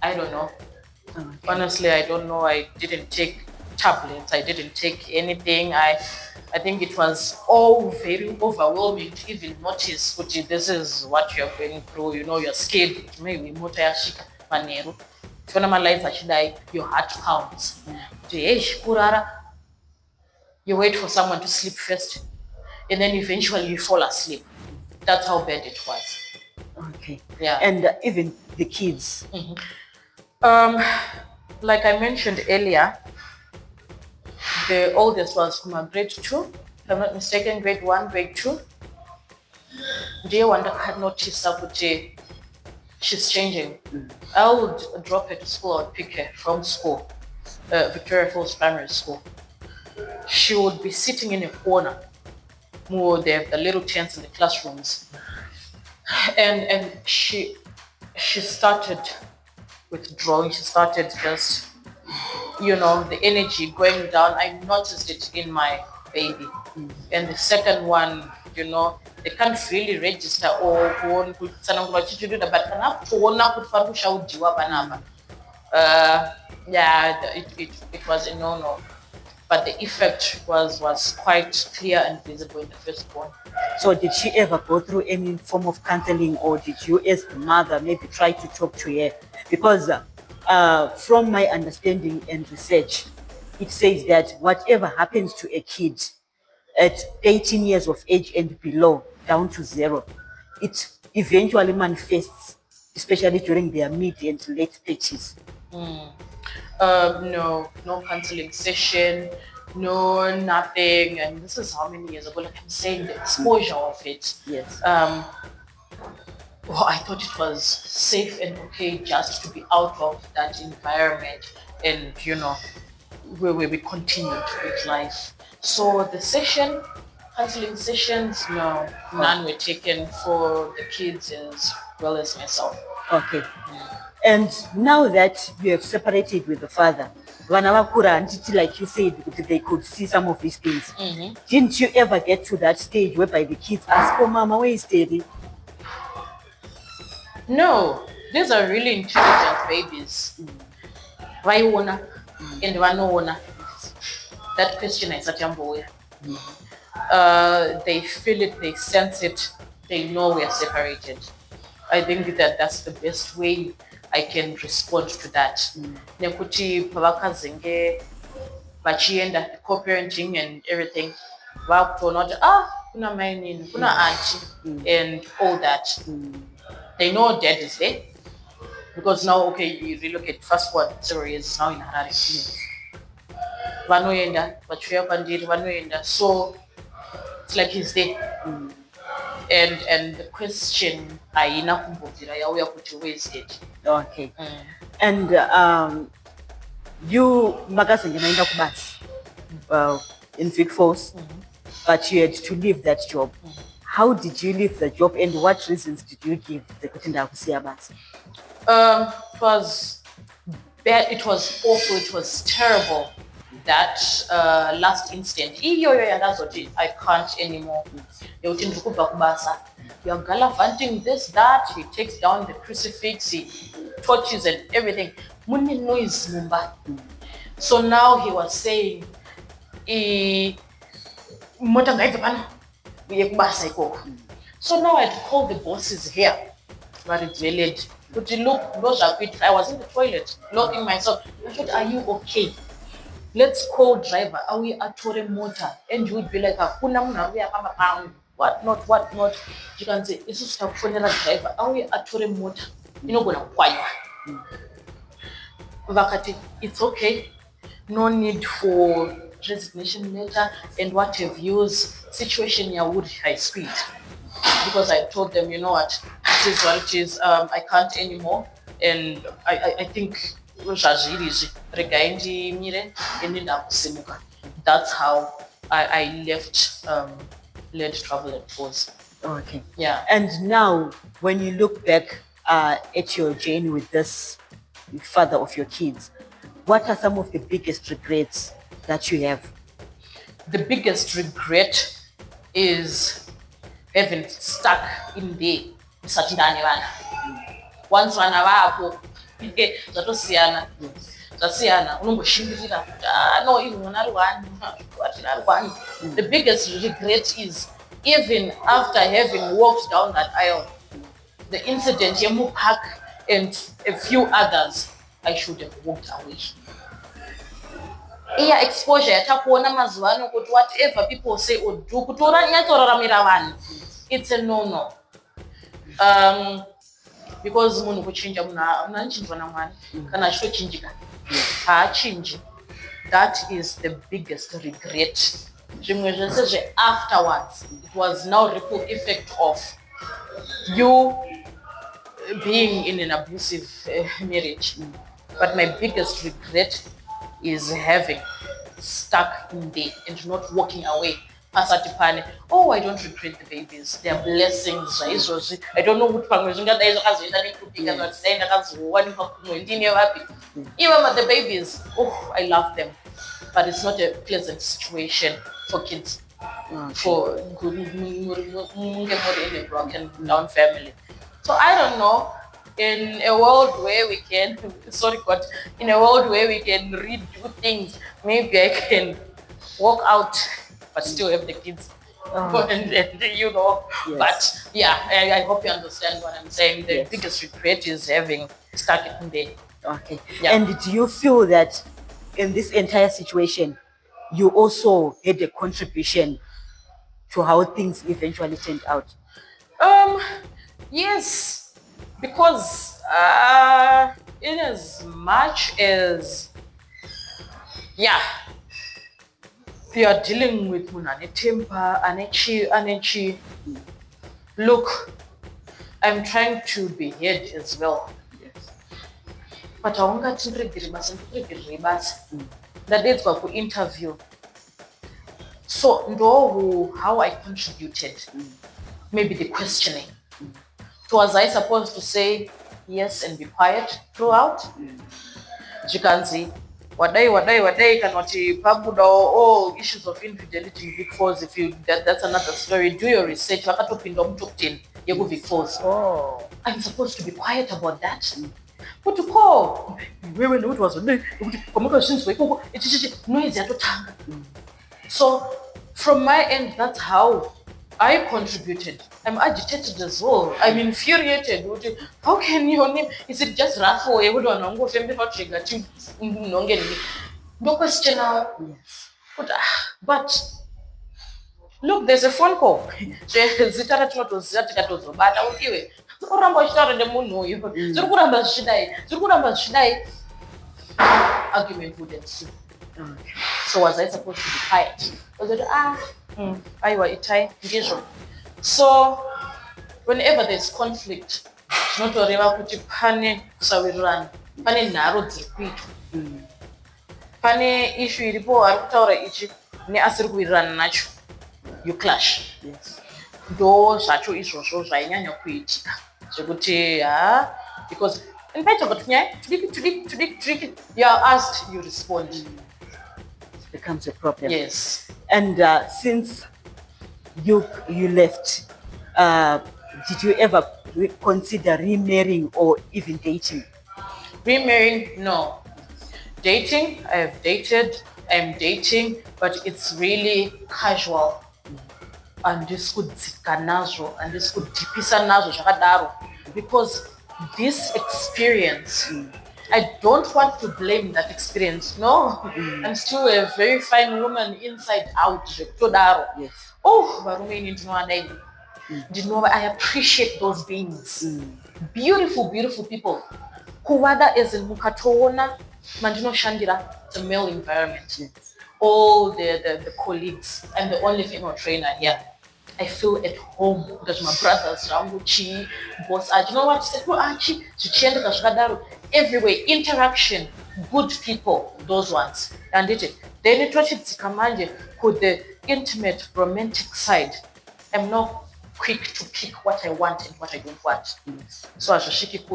S2: I don't know. Okay. Honestly, I don't know. I didn't take tablets. I didn't take anything. I think it was all very overwhelming to even notice, this is what you're going through. You know, you're scared. Maybe your heart pounds. You wait for someone to sleep first, and then eventually you fall asleep. That's how bad it was.
S1: Okay.
S2: Yeah.
S1: And even the kids.
S2: Like I mentioned earlier, The oldest was from grade 2, if I'm not mistaken, grade 1, grade 2. Day one, I had noticed that she's changing. I would drop her to school, I would pick her from school, Victoria Falls Primary School. She would be sitting in a corner. More they have the little tents in the classrooms. And she started withdrawing. She started just, the energy going down. I noticed it in my baby. And the second one, they can't really register or but it was a no. But the effect was quite clear and visible in the first one.
S1: So did she ever go through any form of counseling, or did you as the mother maybe try to talk to her? Because from my understanding and research, it says that whatever happens to a kid at 18 years of age and below, down to 0, it eventually manifests, especially during their mid and late 30s.
S2: No counseling session, no nothing. And this is how many years ago? Like I'm saying, the exposure of it.
S1: Yes.
S2: I thought it was safe and okay just to be out of that environment and where we continued with life. So the counseling sessions, no, none were taken for the kids as well as myself.
S1: Okay. And now that you have separated with the father, like you said, they could see some of these things. Didn't you ever get to that stage whereby the kids ask, "Oh, Mama, where is Daddy?"
S2: No, these are really intelligent babies. Why wanna and why no wanna? That question is at Jamboya. They feel it, they sense it, they know we are separated. I think that's the best way I can respond to that. Nekuti pavakazenge vachienda co-parenting and everything, vakutoona kuti kuna mai nini, kuna auntie and all that. They know dad is there because now, okay, you relocate first one 0 years now in Harare. Vanoenda, vachiuya pandiri vanoenda, so it's like he's there. And the question haina kumbobvira yauya kuti where is dad.
S1: Okay. And you makazenge naenda kubasa in Vic Falls, but you had to leave that job. How did you leave the job, and what reasons did you give?
S2: It was bad, it was awful, it was terrible. That last instant, I can't anymore. You're gallivanting this, that. He takes down the crucifix, he torches and everything. So now he was saying, so now I had to call the bosses here. But look, I was in the toilet, locking myself. I said, are you okay? Let's call driver. Are we at Tore Motor? And you would be like, what not? You can say, it's just a phone driver. Are we at Tore Motor? You're not gonna quiet. Vakati, it's okay. No need for resignation letter and what have you. Situation ya wood high speed. Because I told them, you know what, it is what it is. I can't anymore. And I think that's how I left Led Travel and Tours.
S1: Okay.
S2: Yeah.
S1: And now, when you look back at your journey with this father of your kids, what are some of the biggest regrets that you have?
S2: The biggest regret is having stuck in there. Once vana vapo zvatosiyana unongoshingirira no ivi mwana ari wani. The biggest regret is even after having walked down that aisle, the incident Yemu Park and a few others, I should have walked away. Iya exposure yatakuona mazuva ano kuti whatever people say or do kuti nyatsoraramira vanhu, it's a no. Because munhu kuchinja munhu anochinjwa naMwari kana achitochinjika haachinji. that is the biggest regret. Zvimwe zvese afterwards, it was now ripple effect of you being in an abusive marriage. But my biggest regret is having stuck in there and not walking away. Pasati pane, oh, I don't regret the babies. They are blessings. I don't know what even the babies, oh, I love them. But it's not a pleasant situation for kids. For in a broken down family. So I don't know. In a world where we can, sorry God, in a world where we can redo things, maybe I can walk out, but still have the kids. And you know,
S1: Yes.
S2: but yeah, I hope you understand what I'm saying. The
S1: Yes.
S2: biggest regret is having stuck in there.
S1: Okay.
S2: Yeah.
S1: And do you feel that in this entire situation, you also had a contribution to how things eventually turned out?
S2: Yes, because in as much as yeah, we are dealing with munane temper, anechi. Look, I'm trying to be heard as well. But I want to that for interview. So know how I contributed. Maybe the questioning. So was I supposed to say yes and be quiet throughout? Jikanzi, wadai kanoti pabuda or issues of infidelity in Big Falls. If you that's another story. Do your research. Wakatopinda mtoktin yego Big Falls.
S1: Oh.
S2: I'm supposed to be quiet about that. But to call where it was noise. So from my end, that's how I contributed. I'm agitated as well. I'm infuriated. How can your name? Is it just raffle? No question now. But look, there's a phone call. Argument would ensue. So was I supposed to be quiet? Was it I were itai ngizvo. So whenever there's conflict, tinotoreva kuti pane kusawirirana, pane nharo dziri kuitwa, pane issue iripo ari kutaura ichi neasiri kuwirirana nacho, you clash.
S1: Yes.
S2: Ndo zvacho izvozvo zvainyanya kuitika zvekuti because in fact you are asked, you respond.
S1: It becomes a problem.
S2: Yes.
S1: And since you left, did you ever consider remarrying or even dating?
S2: Remarrying, no. Dating, I have dated, I'm dating, but it's really casual. And this could nazvo, and this could dipisa nazvo zvakadaro, because this experience, I don't want to blame that experience. No, I'm still a very fine woman inside out.
S1: Yes.
S2: Oh, I appreciate those beings. Beautiful, beautiful people. Kuwada is in Mukatona, Mandino Shandira, it's a male environment.
S1: Yes.
S2: All the colleagues. I'm the only female trainer here. I feel at home because my brothers, Rambuchi, boss, you know what? Everywhere, interaction, good people, those ones. And it. Then it was with the intimate, romantic side. I'm not quick to pick what I want and what I don't want.
S1: Yes.
S2: So I should shake it.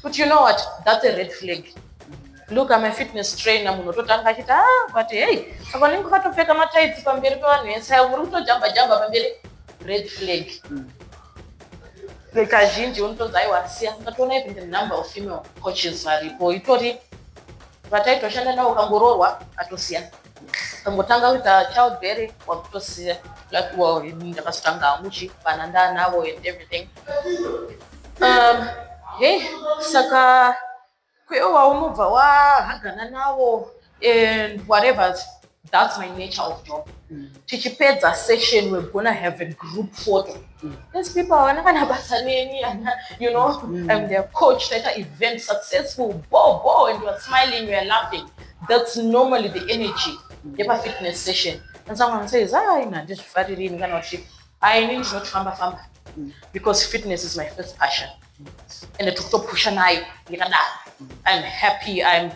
S2: But you know what? That's a red flag. Look, I'm a fitness trainer. But hey, red flag. Kazhinji unotodza aiwasiya ngationa even the number of female coaches varipo itori vataitoshanda navo ukangoroorwa atosiya kangotanga kuita childbearing wakutosiya like well ndakazotanga hanguchi vana ndaanavo and everything. Hey, saka kwewo waunobva wahagana navo and whatever, That's my nature of job. Tichipedza session, we're gonna have a group photo. These people are you know, and they're coached at an event, successful, and you're smiling, you're laughing. That's normally the energy of a fitness session. And someone says, I need not famba because fitness is my first passion. And the to push and I'm happy, I'm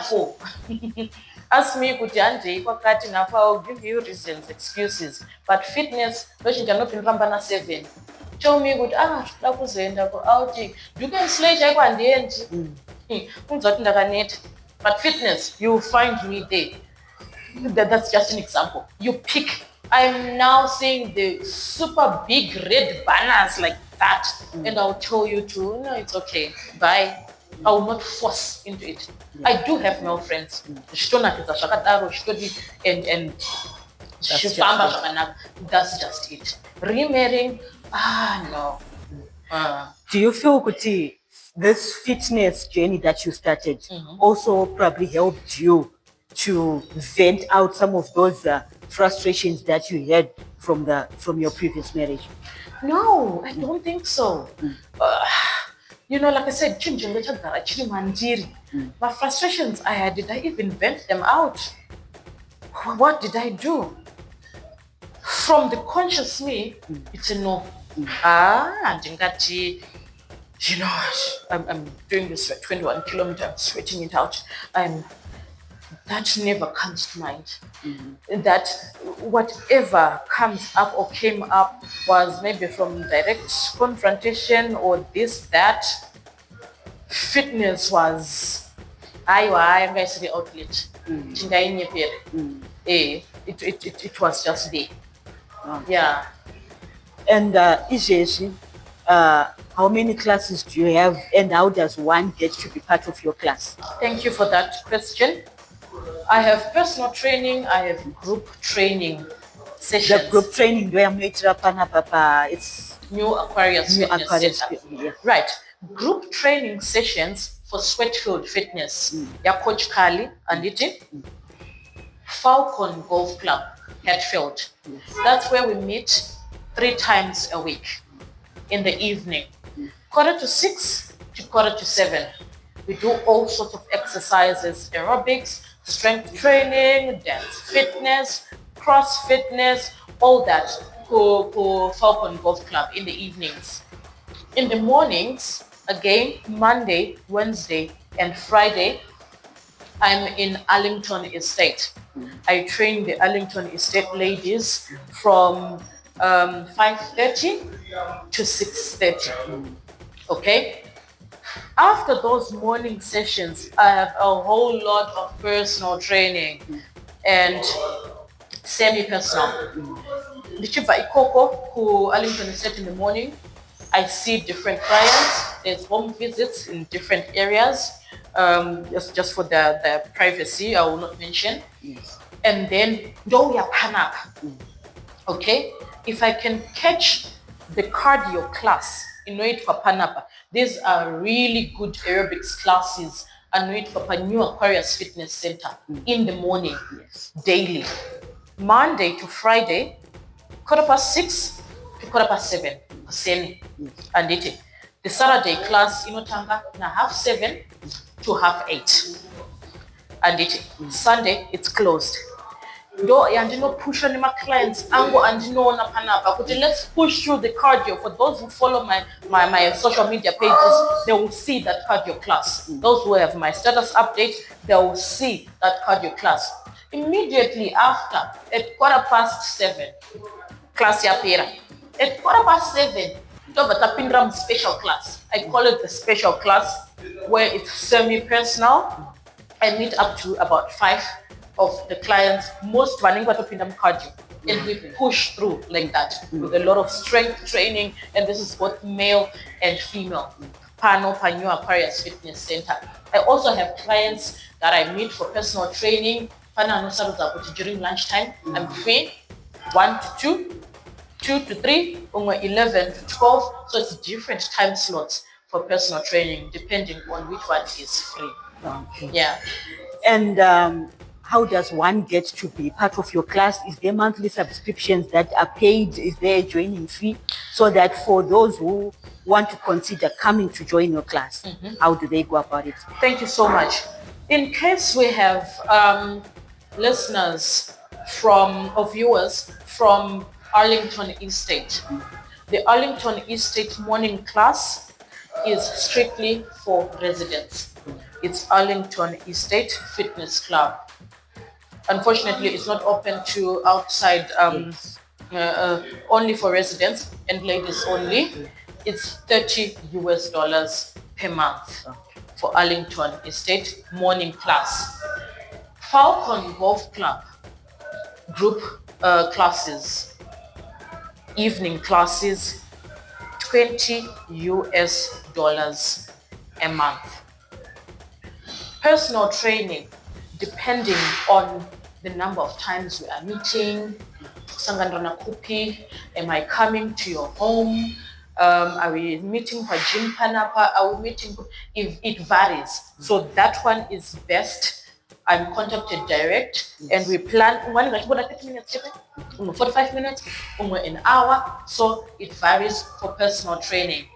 S2: for. Ask me kuti handei kwakati napo, I'll give you reasons, excuses. But fitness, ndochinja nopinda na 7. Tell me kuti toda kuzoenda outing. You can slay chaiko handiendi. Kunzwa kuti ndakaneta. But fitness, you'll find me there. That's just an example. You pick. I'm now seeing the super big red banners like that, and I'll tell you to, no, it's okay. Bye. I will not force into it. I do have male friends. And that's just it. Remarrying, no.
S1: Do you feel kuti this fitness journey that you started also probably helped you to vent out some of those frustrations that you had from your previous marriage?
S2: No, I don't think so. You know, like I said, my frustrations I had, did I even vent them out? What did I do? From the conscious me, it's a no. You know, I'm doing this for 21 kilometers, I'm sweating it out. That never comes to mind. That whatever comes up or came up was maybe from direct confrontation or this, that. Fitness was, I'm going to say the outlet. It was just there. Yeah.
S1: And Ijeshi, how many classes do you have, and how does one get to be part of your class?
S2: Thank you for that question. I have personal training, I have group training sessions.
S1: The group training, it's
S2: New Aquarius Fitness
S1: Aquarius,
S2: Center.
S1: yeah.
S2: Right. Group training sessions for Sweatfield Fitness. Yeah, Coach Callie and it. Falcon Golf Club, Hatfield. That's where we meet 3 times a week in the evening. 5:45 to 7:15. We do all sorts of exercises, aerobics, strength training, dance fitness, cross fitness, all that for Falcon Golf Club in the evenings. In the mornings, again, Monday, Wednesday, and Friday, I'm in Arlington Estate. I train the Arlington Estate ladies from 5:30 to 6:30. Okay? After those morning sessions, I have a whole lot of personal training and semi-personal. Ndichibva ikoko ku Arlington Estate in the morning. I see different clients. There's home visits in different areas. Just for the privacy, I will not mention.
S1: Yes.
S2: And then do ya panic. Okay? If I can catch the cardio class, it for Panapa. These are really good aerobics classes and for New Aquarius Fitness Center in the morning, daily. Monday to Friday, 6:15 to 7:15. And it. The Saturday class, Tanga, na 7:30 to 8:30. And it. Sunday, it's closed. Push on my clients let's push through the cardio. For those who follow my social media pages, they will see that cardio class. Those who have my status update, they will see that cardio class. Immediately after, at 7:15, class yapera. At 7:15, special class. I call it the special class, where it's semi-personal. I meet up to about 5 of the clients, most running cardio, and we push through like that with a lot of strength training, and this is both male and female. New Aquarius Fitness Center. I also have clients that I meet for personal training. During lunchtime, I'm free 1 to 2, 2 to 3, 11 to 12. So it's different time slots for personal training depending on which one is free.
S1: Okay.
S2: Yeah.
S1: And how does one get to be part of your class? Is there monthly subscriptions that are paid? Is there a joining fee? So that for those who want to consider coming to join your class, how do they go about it?
S2: Thank you so much. In case we have listeners or viewers from Arlington Estate, the Arlington Estate morning class is strictly for residents. It's Arlington Estate Fitness Club. Unfortunately, it's not open to outside, only for residents and ladies only. It's $30 per month for Arlington Estate morning class. Falcon Golf Club group classes, evening classes, $20 a month. Personal training, depending on the number of times we are meeting. Am I coming to your home? Are we meeting for gym panapa? Are we meeting? If it varies. So that one is best. I'm contacted direct and we plan 30 minutes, 45 minutes, an hour. So it varies for personal training.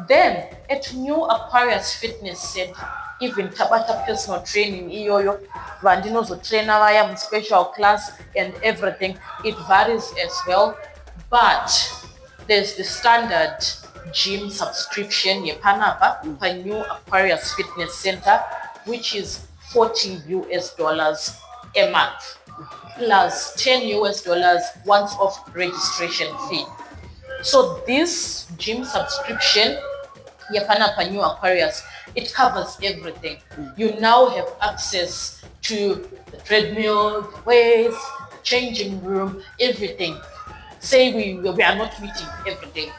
S2: Then at New Aquarius Fitness Center, even Tabata personal training, iyoyo, vandinozo trainer vaya special class and everything, it varies as well. But there's the standard gym subscription, yepanapa, for New Aquarius Fitness Center, which is $40 a month, plus $10 once off registration fee. So this gym subscription, Yapanapa New Aquarius, it covers everything. You now have access to the treadmill, the weights, the changing room, everything. Say we are not meeting every day.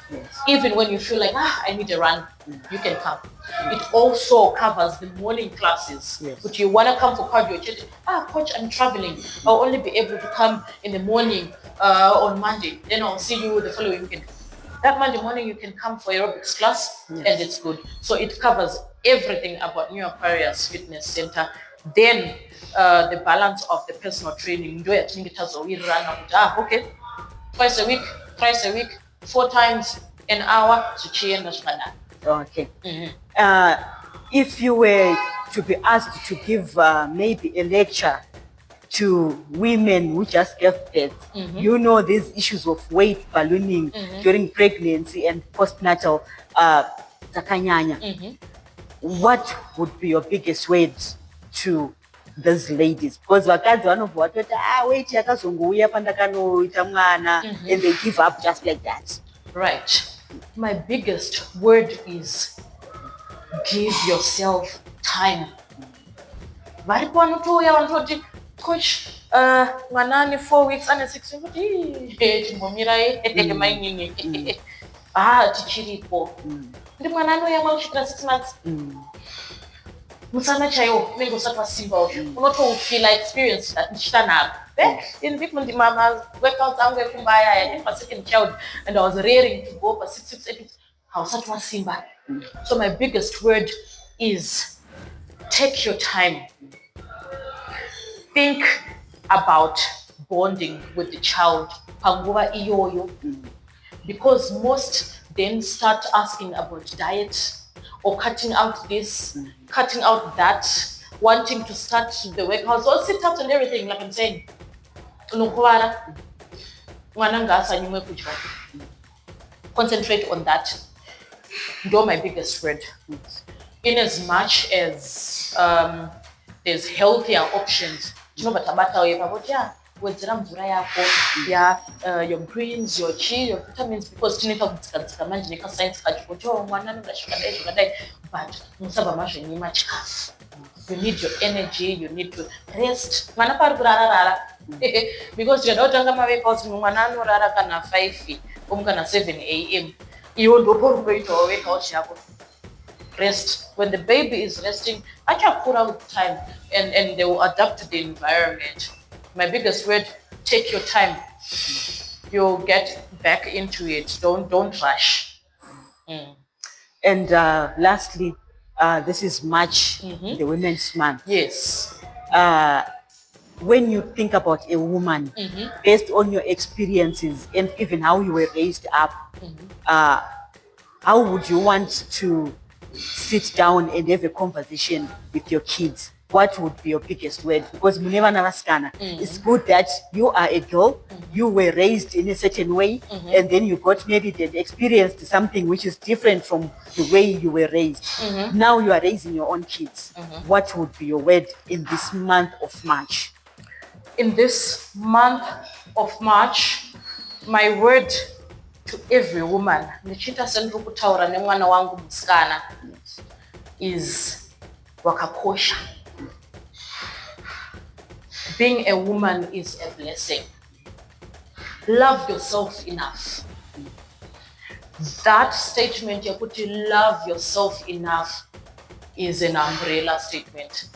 S2: Even when you feel like, I need a run, you can come. It also covers the morning classes. But you want to come for cardio, coach, I'm traveling. I'll only be able to come in the morning on Monday. Then I'll see you the following weekend. That Monday morning, you can come for aerobics class, and it's good. So it covers everything about New Aquarius Fitness Center. Then the balance of the personal training. Do it, okay, twice a week, thrice a week, 4 times an hour.
S1: Okay. If you were to be asked to give maybe a lecture to women who just gave birth, you know these issues of weight ballooning during pregnancy and postnatal takanyanya. What would be your biggest words to these ladies? Because vakadzi vanobva vatoti weight yakazongouya pandakanoita mwana, and they give up just like that.
S2: Right. My biggest word is give yourself time. Varipo vanotouya vanototi, coach, mwanani 4 weeks ane 6 weeks, chimbomirai mainini. Tichiripo. Ndi mwana anouya kusvikira 6 months. Musana chaiwo unenge usati wasimba uyu unotofila experience ndichitanhako. In big mama workouts angu ekumbaya, I think my second child, and I was raring to go for 6 weeks. Hausati wasimba. So my biggest word is take your time. Think about bonding with the child panguva iyoyo, because most then start asking about diet or cutting out this, cutting out that, wanting to start the workouts or sit up and everything, like I'm saying. Concentrate on that. Do my biggest word. In as much as there's healthier options, your greens, your chi, your vitamins, because science, but you need your energy, you need to rest. Because you're not talking about 5 7 a.m. You don't wake up. Rest. When the baby is resting, I can put out time and they will adapt to the environment. My biggest word, take your time. You'll get back into it. Don't rush.
S1: And lastly, this is March, the Women's Month.
S2: Yes.
S1: when you think about a woman, based on your experiences and even how you were raised up, how would you want to sit down and have a conversation with your kids? What would be your biggest word? Because it's good that you are a girl, you were raised in a certain way, and then you got married and experienced something which is different from the way you were raised. Now you are raising your own kids. What would be your word in this month of March?
S2: In this month of March, my word to every woman, nichita sendiri kutaura nemwana wangu musikana, is wakakosha. Being a woman is a blessing. Love yourself enough. That statement, yakuti love yourself enough, is an umbrella statement.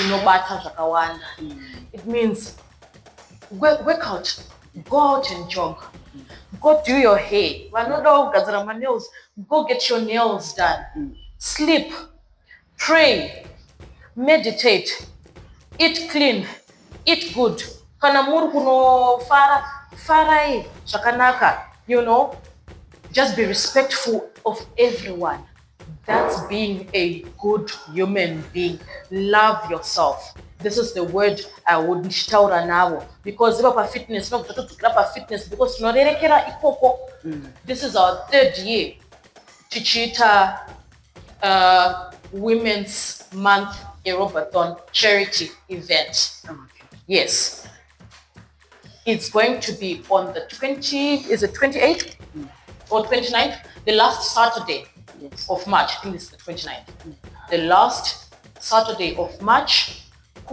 S2: Inobata zvakawanda. It means work out, go out and jog, go do your hair, nails, go get your nails done, sleep, pray, meditate, eat clean, eat good. Kana muri kuno fara zvakanaka, just be respectful of everyone. That's being a good human being. Love yourself. This is the word I would taura navo, because fitness, because this is our 3rd year tichita Women's Month Aerobathon charity event. Yes, it's going to be on the 28th or 29th, the last Saturday of March. I think it's the 29th. The last Saturday of March,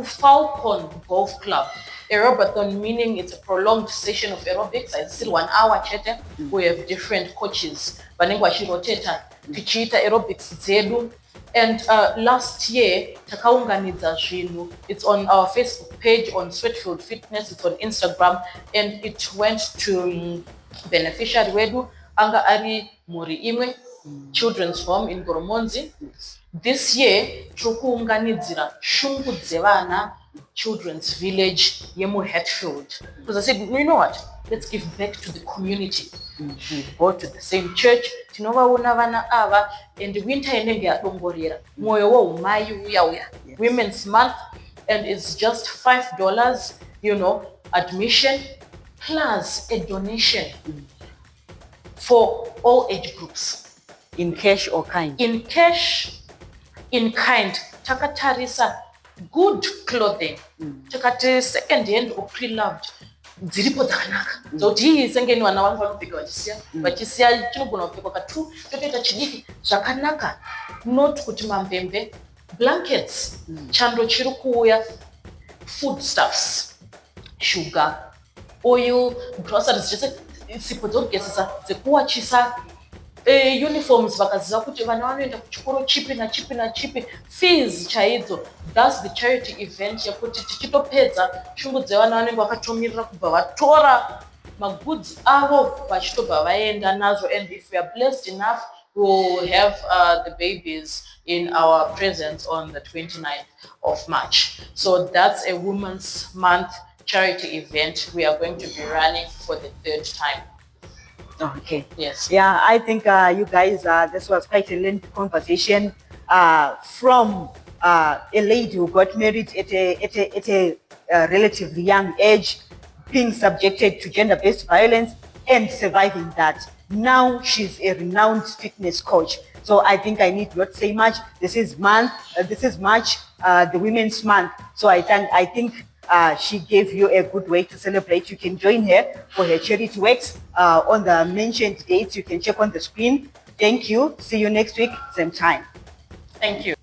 S2: Falcon Golf Club. Aerobathon meaning it's a prolonged session of aerobics. It's still 1 hour chete. We have different coaches. Banengwa shiroteta, tichita aerobics zedu. And last year, takaunganidza zvinhu. It's on our Facebook page, on Sweatfield Fitness. It's on Instagram, and it went to beneficiary wedu anga ari muri imwe children's home in Goromonzi. This year, trukuunganidzira shungu dzevana children's village yemu Hatfield. Because I said, you know what? Let's give back to the community. We go to the same church. Tinovaona vana ava, and winter inenge yadongorera. Moyo woumai uya. Women's Month, and it's just $5, admission plus a donation for all age groups.
S1: In cash or kind?
S2: In cash, in kind. Takatarisa good clothing. Takati second hand or pre-loved. Dziripo dzakanaka. Zoti hii sengeni wana wangu vanopfeka vachisiya chinogona kupfekwa katu totoita chidiki zvakanaka. Not kuti mamvemve. Blankets. Chando chiri kuuya. Foodstuffs. Sugar. Oil. Groceries. Just sipo dzokugezesa dzekuwachisa. Uniforms vakaziva kuti vana vanoenda kuchikoro chipi nachipi. Fees chaidzo. That's the charity event yakuti tichitopedza shungu dzevana vanenge vakatomirira kubva vatora magoods avo vachitobva vaenda nazo. And if we are blessed enough, we'll have the babies in our presence on the 29th of March. So that's a Women's Month charity event we are going to be running for the 3rd time.
S1: Okay.
S2: Yes.
S1: Yeah, I think you guys, this was quite a lengthy conversation from a lady who got married at a relatively young age, being subjected to gender-based violence and surviving that. Now she's a renowned fitness coach. So I think I need not say much. This is March, the Women's Month. So I think she gave you a good way to celebrate. You can join her for her charity works on the mentioned dates. You can check on the screen. Thank you. See you next week, same time.
S2: Thank you.